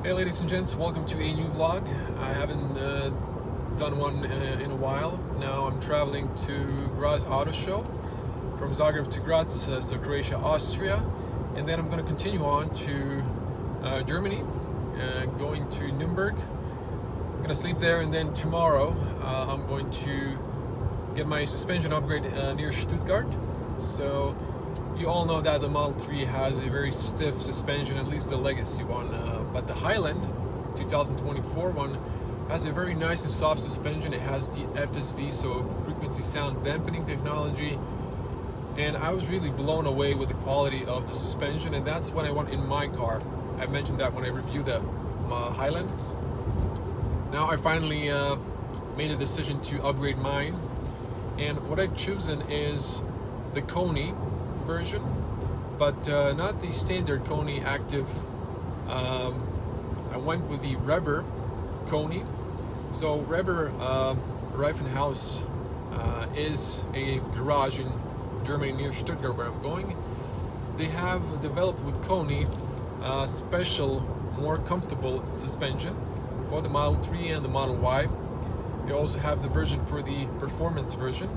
Hey ladies and gents, welcome to a new vlog. I haven't done one in a while. Now I'm traveling to Graz Auto Show from Zagreb to Graz, so Croatia, Austria, and then I'm going to continue on to Germany, going to Nuremberg. I'm going to sleep there, and then tomorrow I'm going to get my suspension upgrade near Stuttgart. So you all know that the Model 3 has a very stiff suspension, at least the legacy one, but the Highland 2024 one has a very nice and soft suspension. It has the FSD, so frequency sound dampening technology, and I was really blown away with the quality of the suspension, and that's what I want in my car. I mentioned that when I reviewed the Highland. Now I finally made a decision to upgrade mine, and what I've chosen is the Koni version, but not the standard Koni Active. I went with the rnberg Koni. So rnberg Reifenhaus is a garage in Germany near Stuttgart, where I'm going. They have developed with Koni special, more comfortable suspension for the Model 3 and the Model Y. They also have the version for the performance version.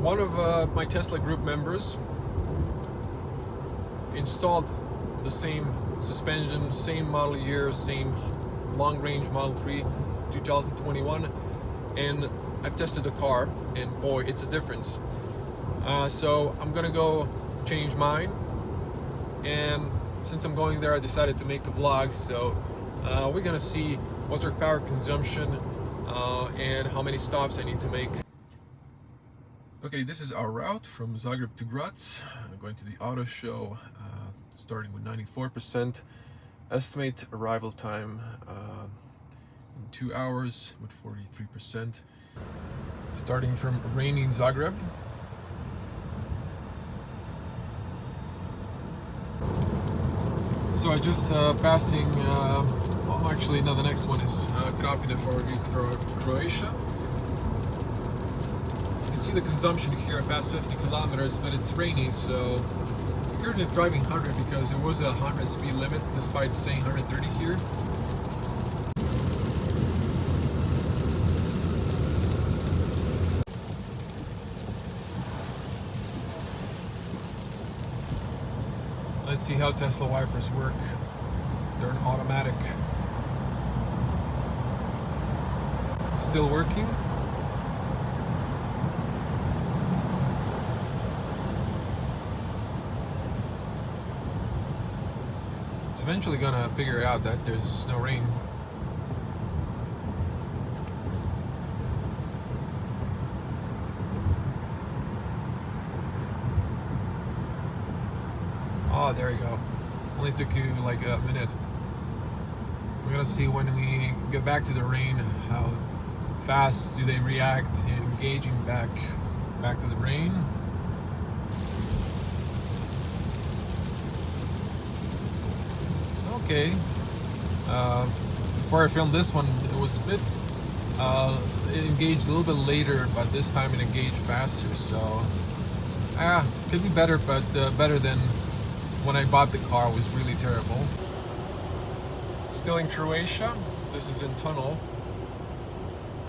One of my Tesla group members installed the same suspension, same model year, same long range Model 3 2021, and I've tested the car, and boy, it's a difference. So I'm gonna go change mine, and since I'm going there, I decided to make a vlog. So we're gonna see what's our power consumption and how many stops I need to make. Okay, this is our route from Zagreb to Graz. I'm going to the auto show, starting with 94%. Estimate arrival time in 2 hours with 43%. Starting from rainy Zagreb. So I just passing, well, actually no, the next one is Gratz for Croatia. See the consumption here. I passed 50 kilometers, but it's rainy, so I'm currently driving 100 because there was a 100 speed limit despite saying 130 here. Let's see how Tesla wipers work. They're an automatic. Still working. Eventually gonna figure out that there's no rain. Oh, there you go. Only took you like a minute. We're gonna see when we get back to the rain, how fast do they react in engaging back to the rain. Okay. Before I filmed this one, it was a bit, it engaged a little bit later, but this time it engaged faster, so could be better, but better than when I bought the car. It was really terrible. Still in Croatia. This is in tunnel,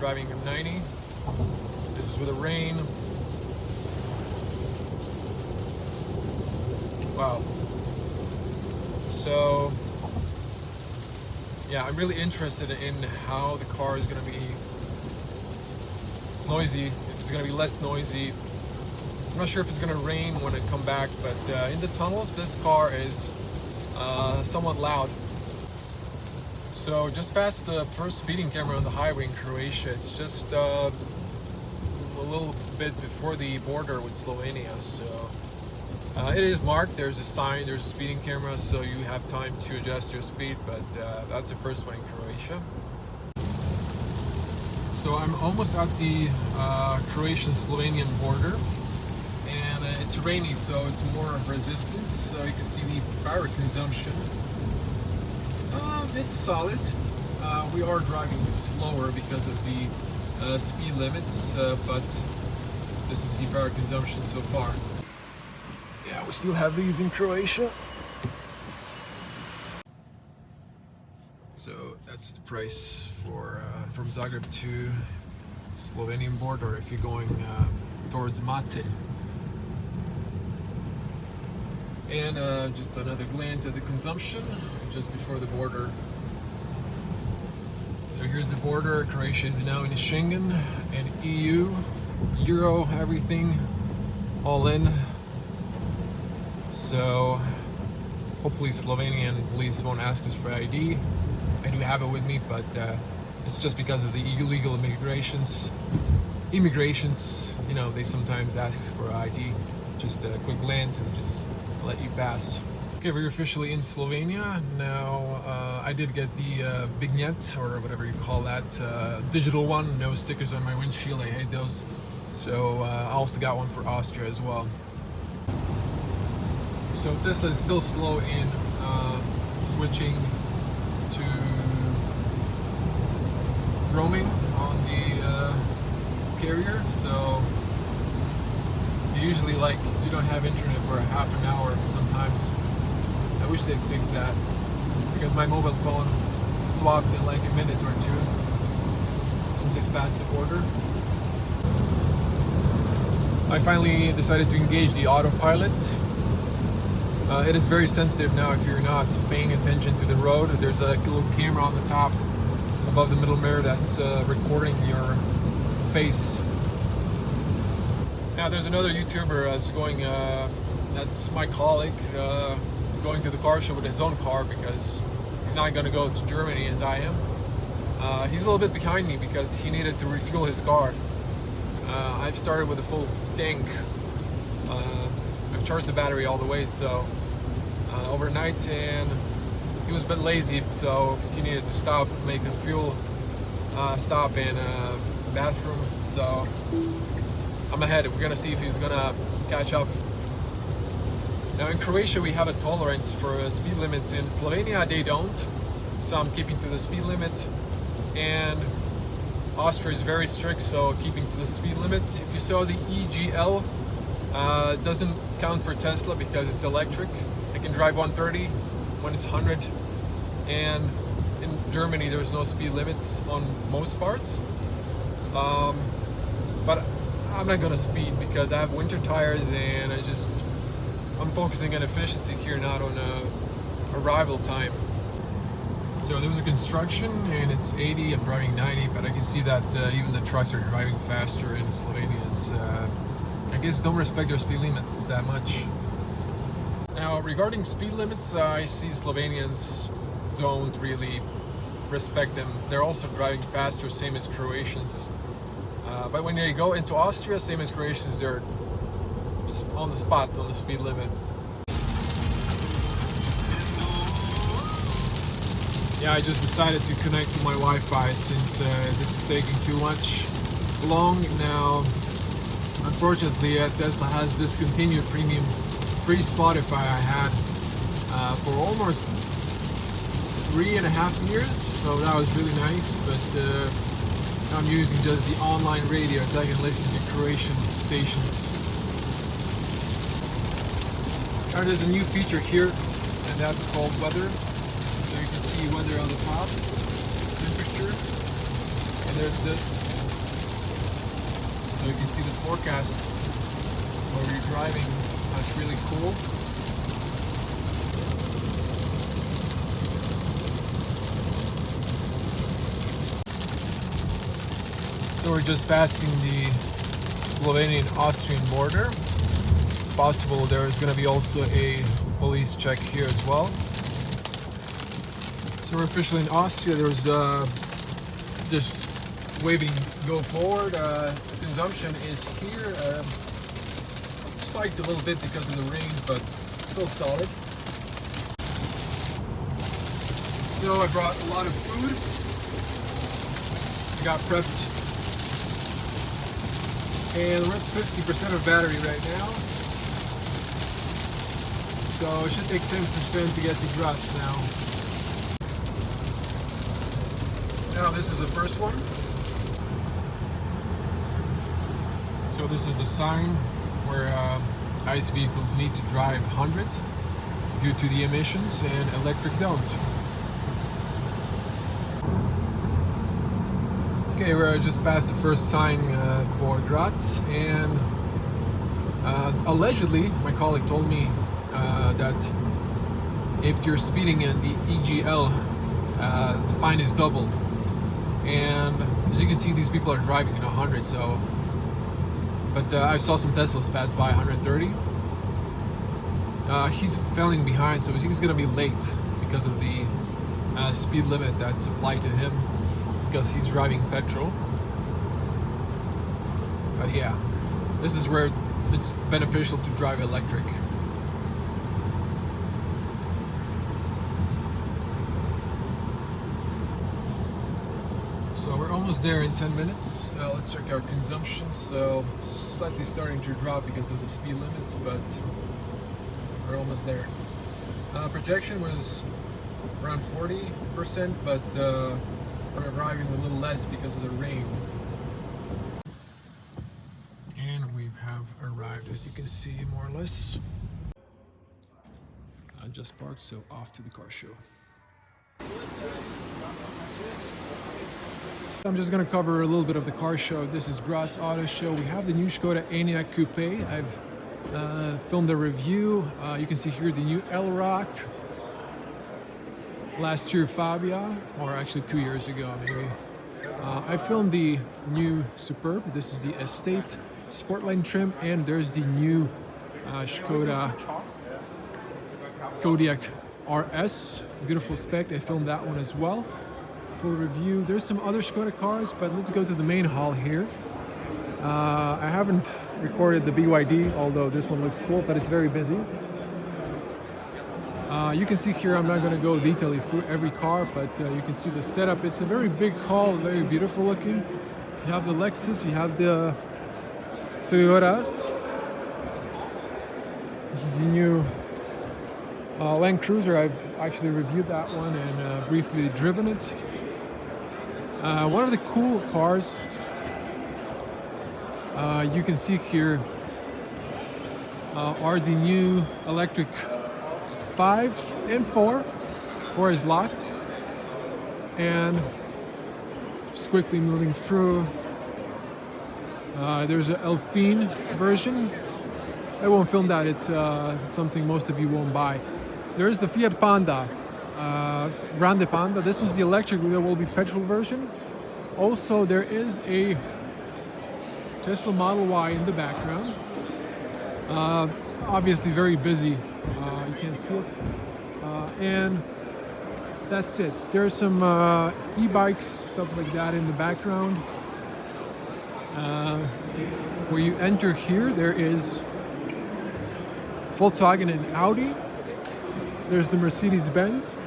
driving at 90. This is with the rain. Wow. So yeah, I'm really interested in how the car is going to be noisy, if it's going to be less noisy. I'm not sure if it's going to rain when I come back, but in the tunnels, this car is somewhat loud. So just past the first speeding camera on the highway in Croatia. It's just a little bit before the border with Slovenia, so it is marked. There's a sign, there's a speeding camera, so you have time to adjust your speed, but that's the first one in Croatia. So I'm almost at the Croatian-Slovenian border, and it's rainy, so it's more resistance, so you can see the power consumption. It's solid. We are driving slower because of the speed limits, but this is the power consumption so far. Yeah, we still have these in Croatia. That's the price for from Zagreb to Slovenian border if you're going towards Mace. And just another glance at the consumption just before the border. So here's the border. Croatia is now in Schengen and EU, Euro, everything all in. So hopefully Slovenian police won't ask us for ID. I do have it with me, but it's just because of the illegal immigrations, you know, they sometimes ask for ID. Just a quick glance and just let you pass. Okay, we're officially in Slovenia now. I did get the vignette, or whatever you call that, digital one. No stickers on my windshield. I hate those. So I also got one for Austria as well. So Tesla is still slow in switching to roaming on the carrier. So usually, like, you don't have internet for half an hour sometimes. I wish they'd fix that, because my mobile phone swapped in like a minute or two since it passed the border. I finally decided to engage the autopilot. It is very sensitive now if you're not paying attention to the road. There's a little camera on the top above the middle mirror that's recording your face. Now there's another YouTuber that's going, that's my colleague, going to the car show with his own car because he's not going to go to Germany as I am. He's a little bit behind me because he needed to refuel his car. I've started with a full tank. I've charged the battery all the way, so overnight, and he was a bit lazy, so he needed to stop, make a fuel stop in a bathroom. So I'm ahead. We're gonna see if he's gonna catch up. Now in Croatia we have a tolerance for speed limits. In Slovenia they don't, so I'm keeping to the speed limit. And Austria is very strict, so keeping to the speed limit. If you saw the EGL, it doesn't count for Tesla because it's electric. I can drive 130 when it's 100. And in Germany there's no speed limits on most parts. But I'm not gonna speed because I have winter tires, and I'm focusing on efficiency here, not on arrival time. So there was a construction and it's 80, I'm driving 90, but I can see that even the trucks are driving faster in Slovenians. I guess don't respect their speed limits that much. Now regarding speed limits, I see Slovenians don't really respect them. They're also driving faster, same as Croatians. But when they go into Austria, same as Croatians, they're on the spot on the speed limit. Yeah, I just decided to connect to my Wi-Fi since this is taking too long now. Unfortunately, Tesla has discontinued premium free Spotify I had for almost 3.5 years, so that was really nice. But I'm using just the online radio so I can listen to Croatian stations. Now there's a new feature here, and that's called weather. So you can see weather on the top, temperature, and there's this. So you can see the forecast where you're driving. That's really cool. So we're just passing the Slovenian-Austrian border. It's possible there's going to be also a police check here as well. So we're officially in Austria. There's just waving go forward. Consumption is here. Spiked a little bit because of the rain, but still solid. So I brought a lot of food. I got prepped. And we're at 50% of battery right now. So it should take 10% to get to Gratz now. Now this is the first one. So this is the sign where ICE vehicles need to drive 100 due to the emissions and electric don't. Okay, we're just past the first sign for Gratz, and allegedly, my colleague told me that if you're speeding in the EGL, the fine is doubled. And as you can see, these people are driving in 100, so... But I saw some Teslas pass by 130. He's falling behind, so he's gonna be late because of the speed limit that's applied to him, because he's driving petrol. But yeah, this is where it's beneficial to drive electric. So we're almost there in 10 minutes. Let's check our consumption. So slightly starting to drop because of the speed limits, but we're almost there. Projection was around 40%, but we're arriving a little less because of the rain. And we have arrived, as you can see, more or less. I just parked, so off to the car show. I'm just going to cover a little bit of the car show. This is Graz Auto Show. We have the new Skoda Enyaq Coupe. I've filmed a review. You can see here the new Elrock. Last year Fabia, or actually 2 years ago maybe. I filmed the new Superb. This is the Estate Sportline trim, and there's the new Skoda Kodiaq RS. Beautiful spec. I filmed that one as well. Full review. There's some other Skoda cars, but let's go to the main hall here. I haven't recorded the BYD, although this one looks cool, but it's very busy. You can see here, I'm not going to go detailing through every car, but you can see the setup. It's a very big hall, very beautiful looking. You have the Lexus, you have the Toyota. This is the new Land Cruiser. I've actually reviewed that one and briefly driven it. One of the cool cars you can see here are the new electric 5 and 4. 4 is locked. And just quickly moving through, there's an Alpine version. I won't film that, it's something most of you won't buy. There's the Fiat Panda, Grande Panda. This was the electric, there will be petrol version. Also, there is a Tesla Model Y in the background. Obviously very busy, you can see it. And that's it. There's some e-bikes, stuff like that in the background. Where you enter here, there is Volkswagen and Audi. There's the Mercedes-Benz.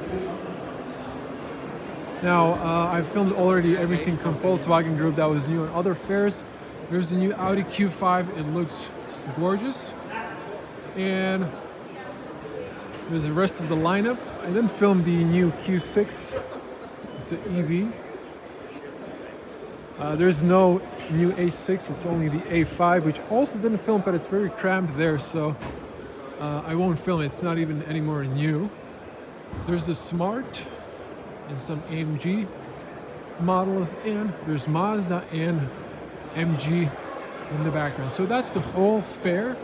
Now, I've filmed already everything from Volkswagen Group that was new on other fairs. There's the new Audi Q5, it looks gorgeous. And there's the rest of the lineup. I then filmed the new Q6, it's an EV. There's no new A6, it's only the A5, which also didn't film, but it's very cramped there, so I won't film it, it's not even anymore new. There's the Smart and some AMG models, and there's Mazda and MG in the background. So that's the whole fair.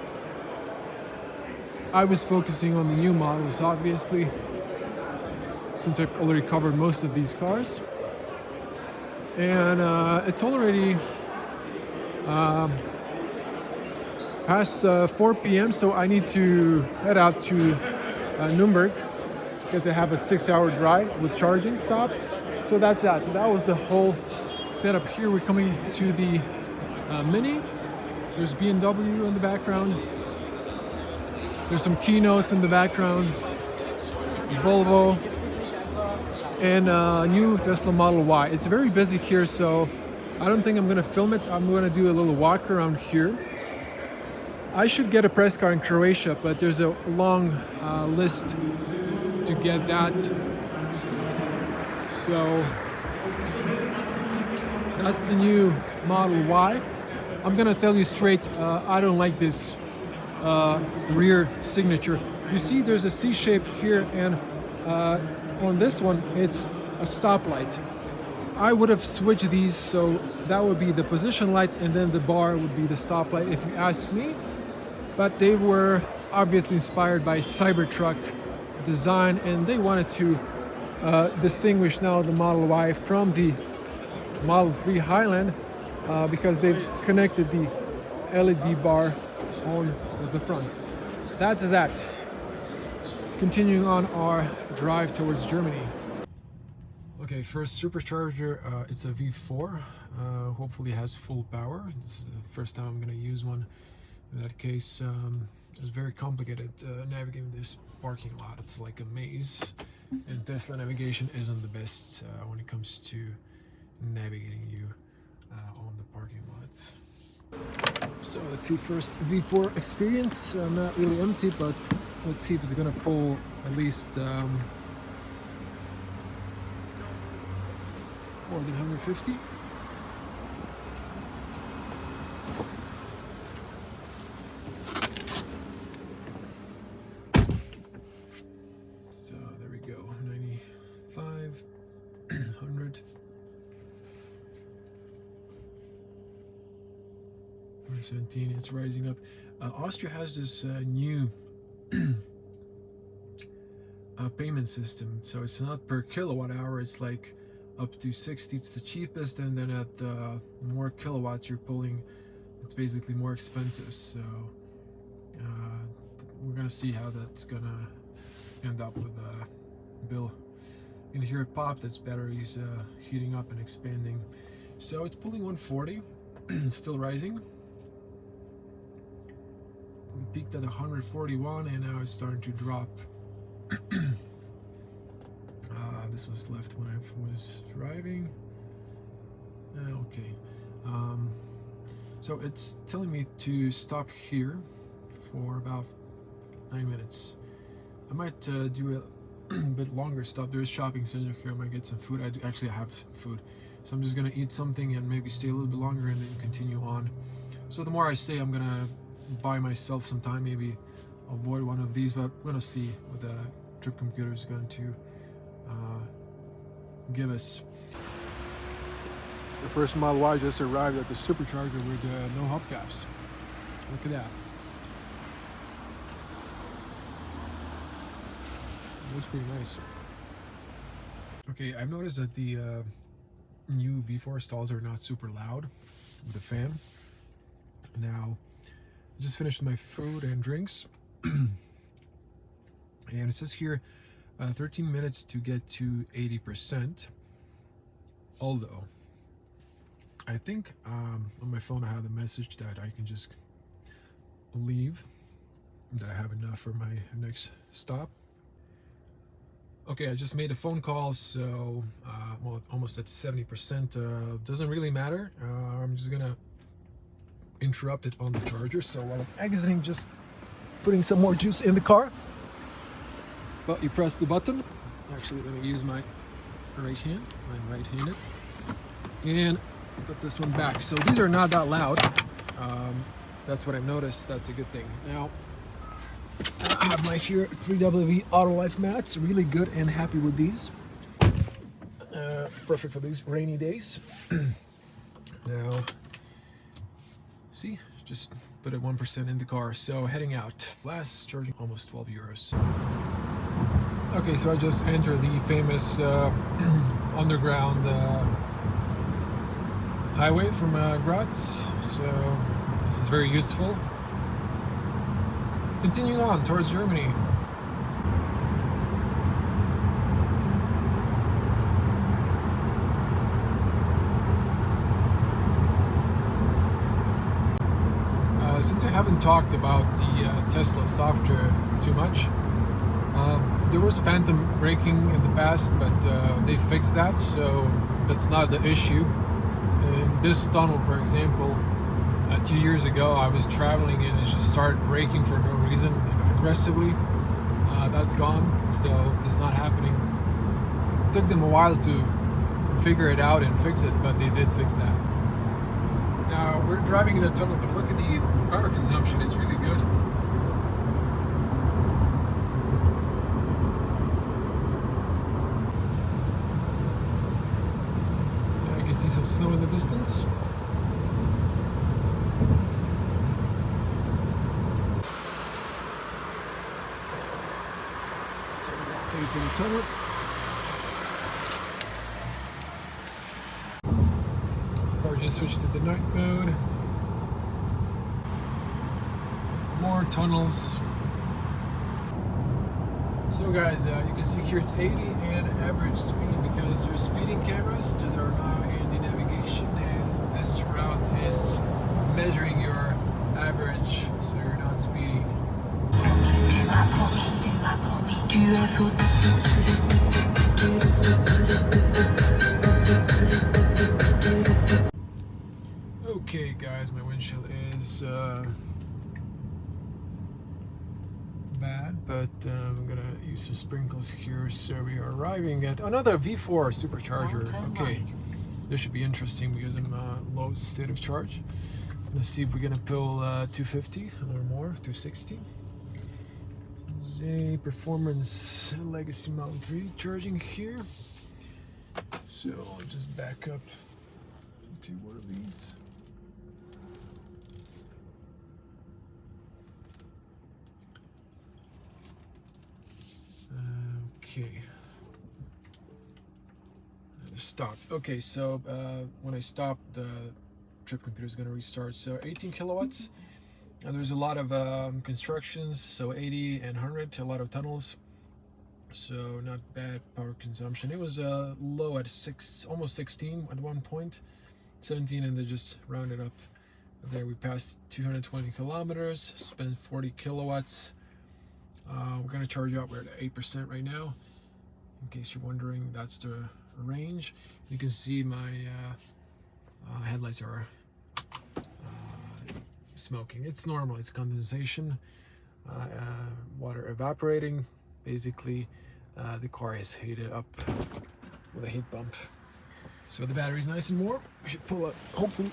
I was focusing on the new models, obviously, since I've already covered most of these cars. And it's already past 4 p.m., so I need to head out to Nuremberg because I have a 6-hour drive with charging stops. So that's that. So that was the whole setup here. We're coming to the Mini. There's BMW in the background. There's some keynotes in the background. Volvo. And new Tesla Model Y. It's very busy here, so I don't think I'm going to film it. I'm going to do a little walk around here. I should get a press car in Croatia, but there's a long list to get that. So that's the new Model Y. I'm going to tell you straight, I don't like this rear signature. You see there's a C shape here, and on this one it's a stoplight. I would have switched these, so that would be the position light and then the bar would be the stoplight if you ask me. But they were obviously inspired by Cybertruck design, and they wanted to distinguish now the Model Y from the Model 3 Highland because they've connected the LED bar on the front. That's that. Continuing on our drive towards Germany. Okay, first supercharger, it's a V4, hopefully has full power. This is the first time I'm going to use one. In that case, it's very complicated navigating this parking lot. It's like a maze, and Tesla navigation isn't the best when it comes to navigating you on the parking lots. So let's see, first V4 experience. Not really empty, but let's see if it's going to pull at least more than 150. So there we go, 95, 100, 117. It's rising up. Austria has this new payment system, so it's not per kilowatt hour, it's like up to 60, it's the cheapest, and then at more kilowatts you're pulling, it's basically more expensive. So we're gonna see how that's gonna end up with the bill. You can hear it pop, that's batteries heating up and expanding. So it's pulling 140, still rising. We peaked at 141 and now it's starting to drop. This was left when I was driving. Okay. So it's telling me to stop here for about 9 minutes. I might do a bit longer stop. There is shopping center here. I might get some food. I do actually have food. So I'm just gonna eat something and maybe stay a little bit longer and then continue on. So the more I stay, I'm gonna buy myself some time, maybe avoid one of these, but we're gonna see what the trip computer is going to give us. The first Model Y just arrived at the supercharger with no hubcaps. Look at that. It looks pretty nice. Okay, I've noticed that the new V4 stalls are not super loud with the fan. Now, I just finished my food and drinks. And it says here 13 minutes to get to 80%. Although, I think on my phone I have the message that I can just leave, that I have enough for my next stop. Okay, I just made a phone call, so well, almost at 70%. Doesn't really matter. I'm just gonna interrupt it on the charger. So while I'm exiting, just putting some more juice in the car. But you press the button. Actually, let me use my right hand. I'm right-handed. And put this one back. So these are not that loud. That's what I've noticed. That's a good thing. Now, I have my here 3W Auto Life mats. Really good and happy with these. Perfect for these rainy days. Now, see, just put it 1% in the car. So heading out. Last charging almost 12 euros. Okay, so I just entered the famous underground highway from Graz. So this is very useful. Continuing on towards Germany. Since I haven't talked about the Tesla software too much, there was phantom braking in the past, but they fixed that, so that's not the issue. In this tunnel, for example, 2 years ago, I was traveling and it just started braking for no reason, aggressively. That's gone, so it's not happening. It took them a while to figure it out and fix it, but they did fix that. Now, we're driving in the tunnel, but look at the power consumption, it's really good. see some snow in the distance. So we got paid for the tunnel. Car just switched to the night mode. More tunnels. So guys, you can see here it's 80 and average speed because there's speeding cameras that are now in the navigation, and this route is measuring your average so you're not speeding. Okay guys, my windshield is bad, but I'm gonna use some sprinkles here. So we are arriving at another V4 supercharger. Okay, this should be interesting because I'm low state of charge. Let's see if we're gonna pull 250 or more, 260. It's a Performance Legacy Model 3 charging here. So I'll just back up to one of these. Okay. Stop. Okay, so when I stop, the trip computer is going to restart. So 18 kilowatts. There's a lot of constructions, so 80 and 100, a lot of tunnels. So not bad power consumption. It was low at almost 16 at one point, 17, and they just rounded up. There we passed 220 kilometers, spent 40 kilowatts. We're going to charge up. We're at 8% right now. In case you're wondering, that's the range. You can see my headlights are smoking. It's normal. It's condensation, water evaporating. Basically, the car is heated up with a heat pump. So the battery's nice and warm. We should pull up, hopefully,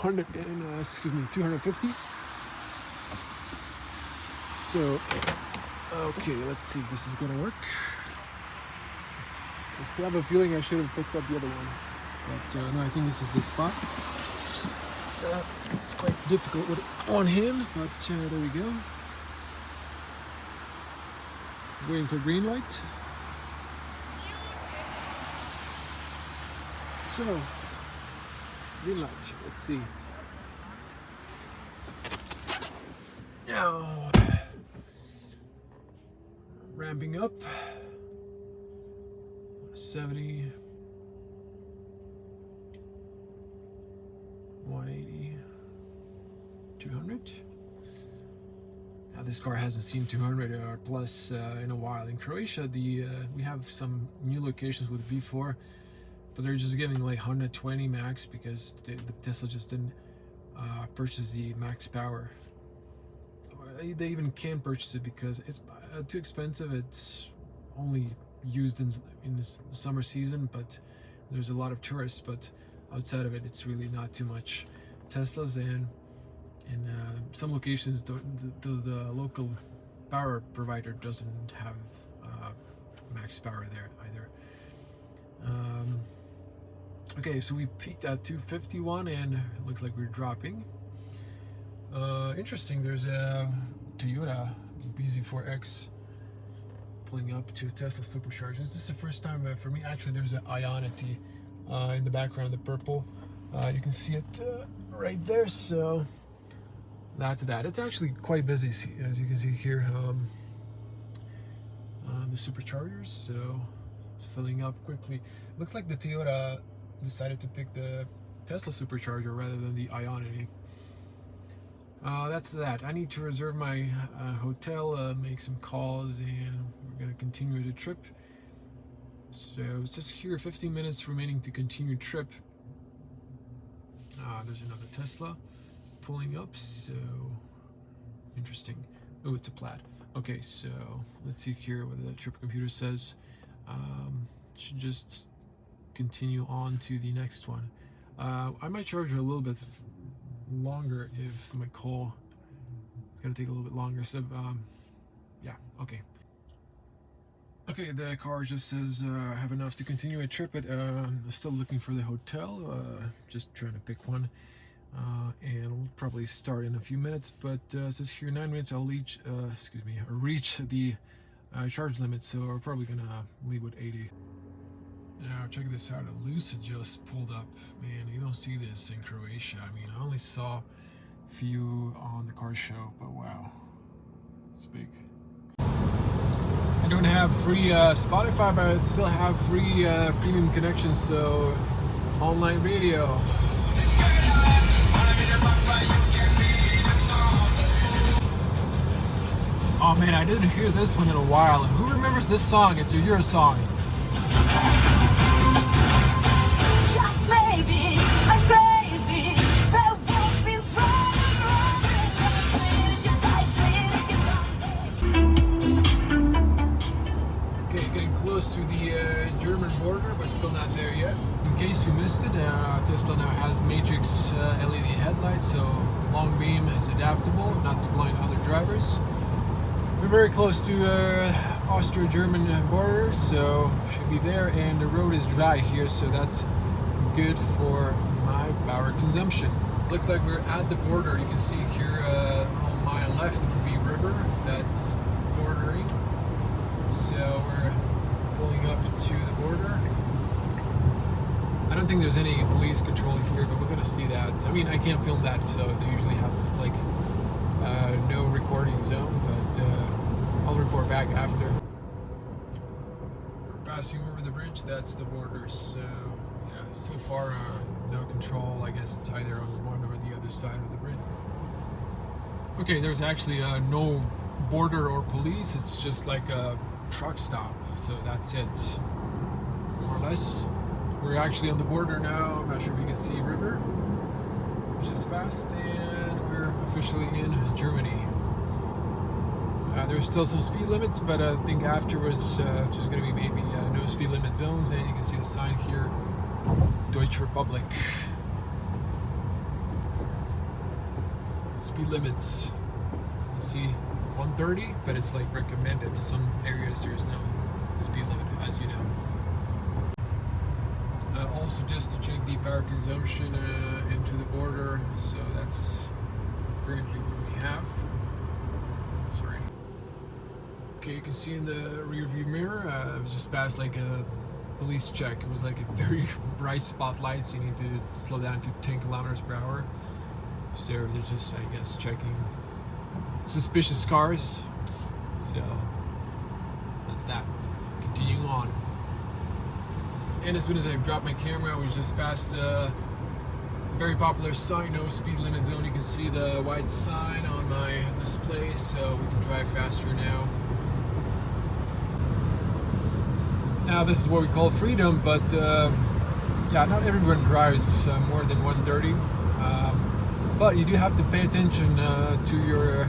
250. So, okay, let's see if this is gonna work. I have a feeling I should have picked up the other one, but no, I think this is the spot. It's quite difficult with one hand, but there we go. Waiting for green light. So, green light. Let's see. Now, ramping up. 70, 180, 200. Now this car hasn't seen 200 or plus in a while. In Croatia, we have some new locations with V4, but they're just giving like 120 max because the Tesla just didn't purchase the max power. They even can't purchase it because it's too expensive. It's only used in the summer season, but there's a lot of tourists, but outside of it, it's really not too much Teslas, and in some locations the local power provider doesn't have max power there either. Okay, so we peaked at 251 and it looks like we're dropping. Interesting, there's a Toyota BZ4X pulling up to Tesla Supercharging. This is the first time for me. Actually, there's an Ionity in the background, the purple. You can see it right there. So that's that. It's actually quite busy, as you can see here. The superchargers, so it's filling up quickly. Looks like the Toyota decided to pick the Tesla Supercharger rather than the Ionity. That's that. I need to reserve my hotel, make some calls, and we're gonna continue the trip. So it says here 15 minutes remaining to continue trip. There's another Tesla pulling up, so interesting. Oh, it's a Plaid. Okay, so let's see here what the trip computer says. Should just continue on to the next one. I might charge it a little bit longer if my call is gonna take a little bit longer. So yeah, okay. Okay, the car just says I have enough to continue a trip, but I'm still looking for the hotel. Just trying to pick one. And we'll probably start in a few minutes, but it says here 9 minutes I'll reach the charge limit, so we're probably gonna leave with 80. Now check this out, a Lucid just pulled up. Man, you don't see this in Croatia. I mean, I only saw a few on the car show, but wow, it's big. I don't have free Spotify, but I still have free premium connection, so online radio. Oh man, I didn't hear this one in a while. Who remembers this song? It's a Euro song. Just maybe I'm crazy. The world's been Okay, getting close to the German border, but still not there yet. In case you missed it, Tesla now has matrix LED headlights, so long beam is adaptable, not to blind other drivers. We're very close to Austro-German border, so should be there, and the road is dry here, so that's good for my power consumption. Looks like we're at the border. You can see here on my left would be river, that's bordering. So we're pulling up to the border. I don't think there's any police control here, but we're gonna see that. I mean, I can't film that, so they usually have like no recording zone, but I'll report back after. We're passing over the bridge, that's the border, so yeah, so far no control. I guess it's either on one or the other side of the bridge. Okay, there's actually no border or police, it's just like a truck stop, so that's it, more or less. We're actually on the border now. I'm not sure if you can see river, which is fast, and we're officially in Germany. There's still some speed limits, but I think afterwards there's going to be maybe no speed limit zones, and you can see the sign here, Deutsche Republic. Speed limits, you see 130, but it's like recommended. Some areas there's no speed limit, as you know. Also, just to check the power consumption into the border, so that's currently what we have. Sorry. Okay, you can see in the rear view mirror, just passed like a police check. It was like a very bright spotlight, so you need to slow down to 10 kilometers per hour. So they're just, I guess, checking suspicious cars. So that's that. Continuing on. And as soon as I dropped my camera, we just passed a very popular sign, no speed limit zone. You can see the white sign on my display, so we can drive faster now. Now this is what we call freedom, but yeah, not everyone drives more than 130. But you do have to pay attention to your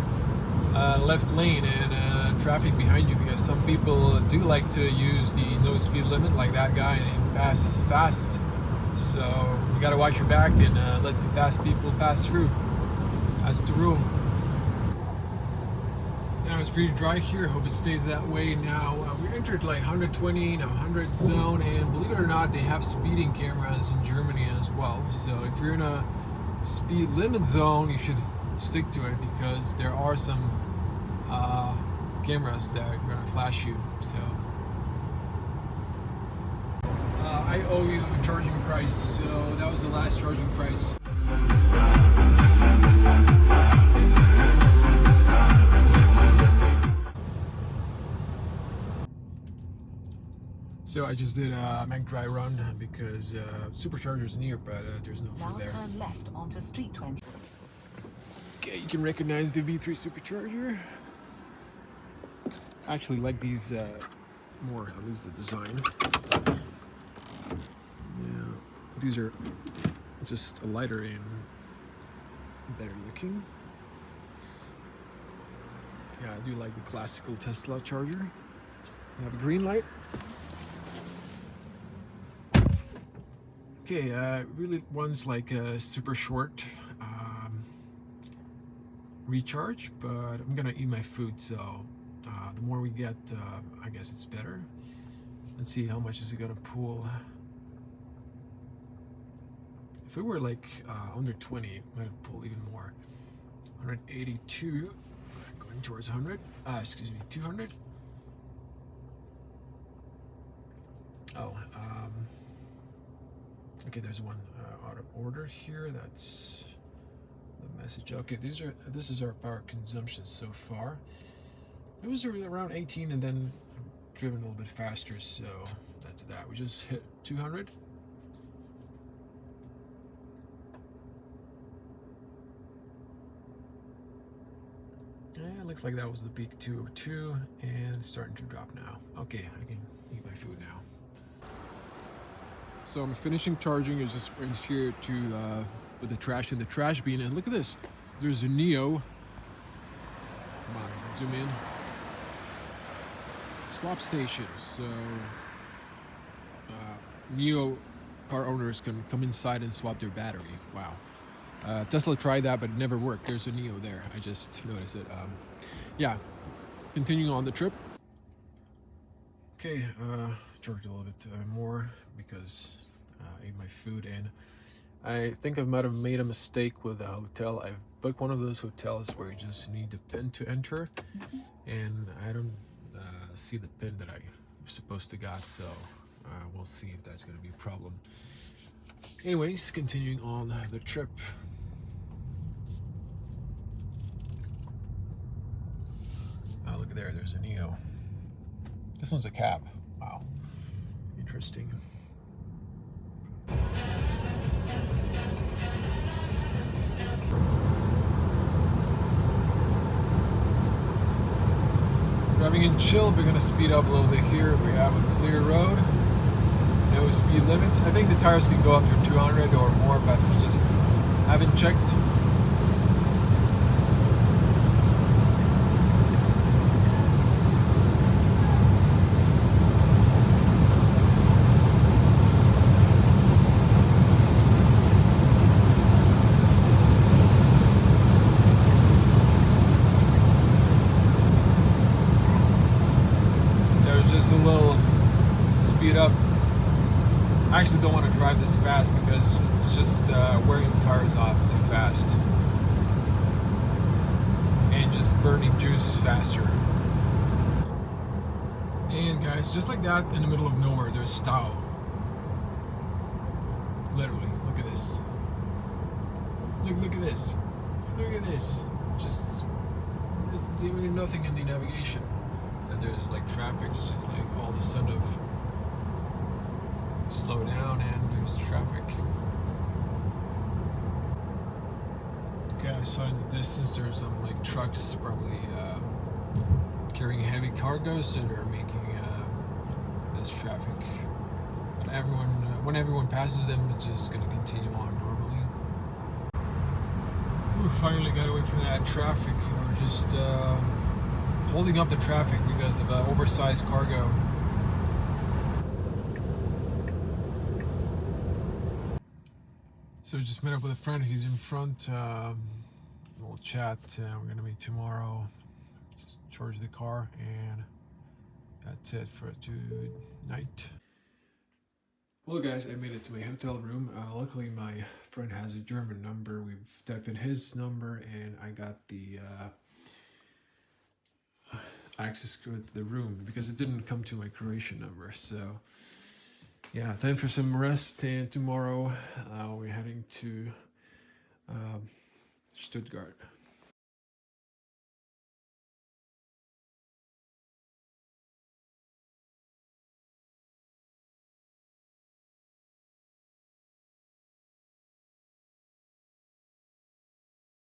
left lane and traffic behind you, because some people do like to use the no speed limit, like that guy, and he passes fast. So you gotta watch your back and let the fast people pass through. That's the rule. Now it's pretty dry here. Hope it stays that way. Now we entered like 120, now 100 zone, and believe it or not, they have speeding cameras in Germany as well. So if you're in a speed limit zone, you should stick to it, because there are some cameras that are gonna flash you. So I owe you a charging price, so that was the last charging price. So I just did a Mac dry run because Supercharger is near, but there's no food there. Now turn left onto Street 20. Okay, you can recognize the V3 Supercharger. I actually like these more, at least the design. Yeah, these are just lighter and better looking. Yeah, I do like the classical Tesla charger. We have a green light. Okay, really one's like a super short recharge, but I'm gonna eat my food, so the more we get, I guess it's better. Let's see, how much is it gonna pull? If it were like under 20, it might pull even more. 182, going towards 100. Excuse me, 200. Oh, okay, there's one out of order here. That's the message. Okay, this is our power consumption so far. It was around 18 and then driven a little bit faster, so that's that. We just hit 200. Yeah, it looks like that was the peak 202 and it's starting to drop now. Okay, I can eat my food now. So I'm finishing charging. It's just right here to with the trash in the trash bin, and look at this. There's a Neo. Come on, zoom in. Swap station. So Neo car owners can come inside and swap their battery. Wow. Tesla tried that, but it never worked. There's a Neo there. I just noticed it. Yeah, continuing on the trip. Okay, charged a little bit more because I ate my food, and I think I might have made a mistake with the hotel. I've booked one of those hotels where you just need the PIN to enter, and I don't see the PIN that I'm supposed to got, so we'll see if that's going to be a problem. Anyways, continuing on the trip. Oh, look at there, there's a Neo. This one's a cab. Wow. Interesting. Driving in chill, we're gonna speed up a little bit here. We have a clear road. No speed limit. I think the tires can go up to 200 or more, but just haven't checked. Just a little speed up. I actually don't want to drive this fast because it's just wearing the tires off too fast and just burning juice faster. And guys, just like that, in the middle of nowhere, there's Stau. Literally, look at this. Look at this. Look at this. Just there's really nothing in the navigation. That there's like traffic, it's just like all of a sudden slow down and there's traffic. Okay, I saw in the distance there's some like trucks probably carrying heavy cargo, so they're making this traffic. But when everyone passes them, it's just gonna continue on normally. We finally got away from that traffic. We're just holding up the traffic because of oversized cargo. So just met up with a friend. He's in front. We'll chat. We're gonna meet tomorrow. Just charge the car, and that's it for tonight. Well, guys, I made it to my hotel room. Luckily, my friend has a German number. We've typed in his number, and I got the access to the room because it didn't come to my Croatian number. So yeah, time for some rest, and tomorrow we're heading to Stuttgart.